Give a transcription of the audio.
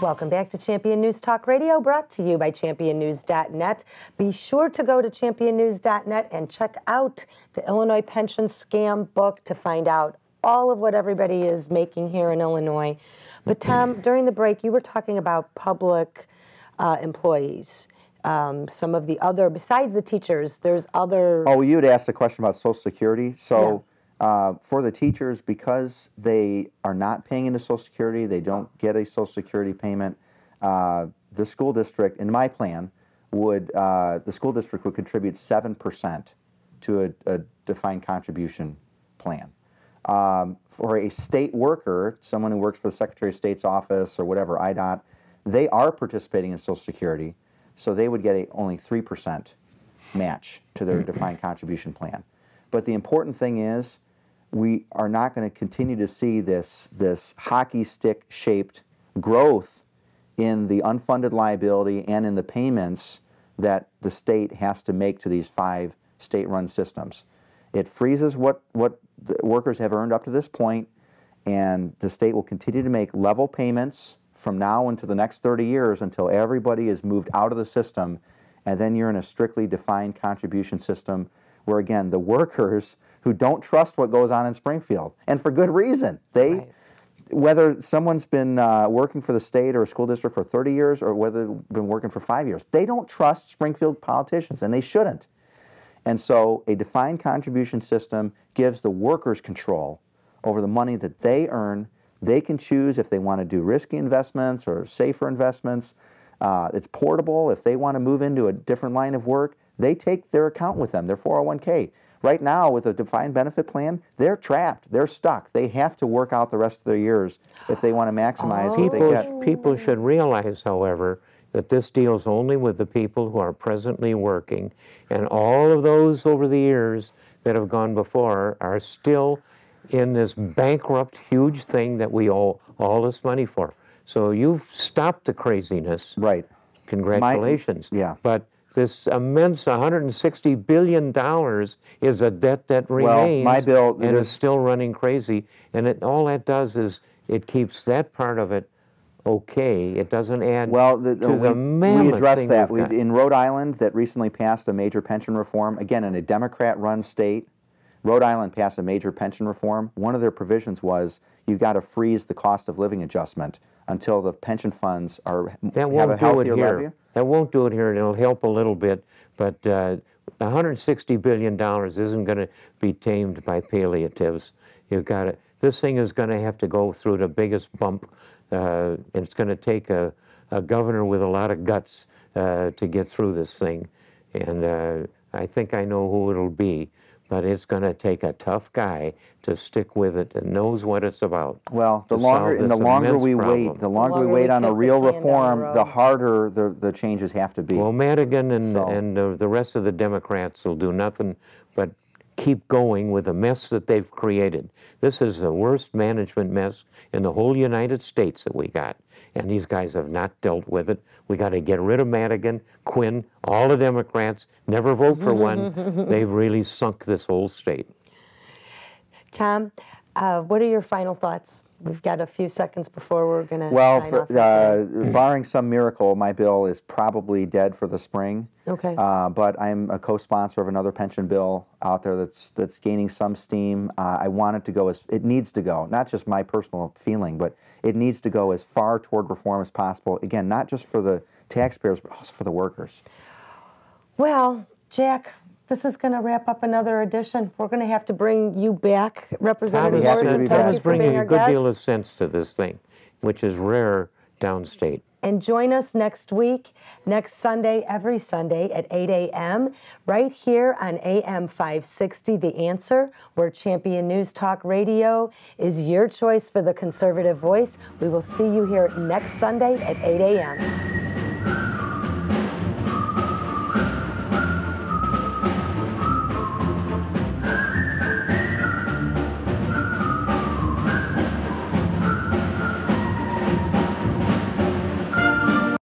Welcome back to Champion News Talk Radio, brought to you by championnews.net. Be sure to go to championnews.net and check out the Illinois Pension Scam book to find out all of what everybody is making here in Illinois. But Tom, during the break, you were talking about public employees. Some of the other, besides the teachers, there's other... Oh, you had asked a question about Social Security. So for the teachers, because they are not paying into Social Security, they don't get a Social Security payment, the school district, in my plan, the school district would contribute 7% to a defined contribution plan. For a state worker, someone who works for the Secretary of State's office or whatever, IDOT, they are participating in Social Security, so they would get only 3% match to their defined contribution plan. But the important thing is, we are not going to continue to see this hockey stick shaped growth in the unfunded liability and in the payments that the state has to make to these 5 state-run systems. It freezes what the workers have earned up to this point, and the state will continue to make level payments from now into the next 30 years until everybody is moved out of the system, and then you're in a strictly defined contribution system where, again, the workers who don't trust what goes on in Springfield, and for good reason. Whether someone's been working for the state or a school district for 30 years or whether they've been working for 5 years, they don't trust Springfield politicians, and they shouldn't. And so a defined contribution system gives the workers control over the money that they earn. They can choose if they want to do risky investments or safer investments. It's portable. If they want to move into a different line of work, they take their account with them, their 401k. Right now, with a defined benefit plan, they're trapped. They're stuck. They have to work out the rest of their years if they want to maximize what they get. People should realize, however, that this deals only with the people who are presently working, and all of those over the years that have gone before are still in this bankrupt, huge thing that we owe all this money for. So you've stopped the craziness. Right. Congratulations. Yeah. But this immense $160 billion is a debt that remains, my bill, and is still running crazy. And all that does is it keeps that part of it okay. It doesn't add to the mammoth we addressed thing that. we've got. In Rhode Island, that recently passed a major pension reform, again, in a Democrat-run state, Rhode Island passed a major pension reform. One of their provisions was you've got to freeze the cost of living adjustment until the pension funds have a healthier levy. That won't do it here, and it'll help a little bit, but $160 billion isn't going to be tamed by palliatives. You've got to, this thing is going to have to go through the biggest bump. It's going to take a governor with a lot of guts to get through this thing, and I think I know who it'll be. But it's going to take a tough guy to stick with it and knows what it's about. Well, the longer we wait on a real reform, the harder the changes have to be. Well, Madigan and the rest of the Democrats will do nothing but keep going with the mess that they've created. This is the worst management mess in the whole United States that we got, and these guys have not dealt with it. We got to get rid of Madigan, Quinn, all the Democrats, never vote for one. They've really sunk this whole state. Tom, what are your final thoughts? We've got a few seconds before we're going to sign off. Barring some miracle, my bill is probably dead for the spring. Okay. But I'm a co-sponsor of another pension bill out there that's gaining some steam. I want it to go it needs to go, not just my personal feeling, but it needs to go as far toward reform as possible. Again, not just for the taxpayers, but also for the workers. Well, Jack, this is going to wrap up another edition. We're going to have to bring you back, Representative Morrison. Tom is bringing a good deal of sense to this thing, which is rare downstate. And join us next week, next Sunday, every Sunday at 8 a.m., right here on AM 560, The Answer, where Champion News Talk Radio is your choice for the conservative voice. We will see you here next Sunday at 8 a.m.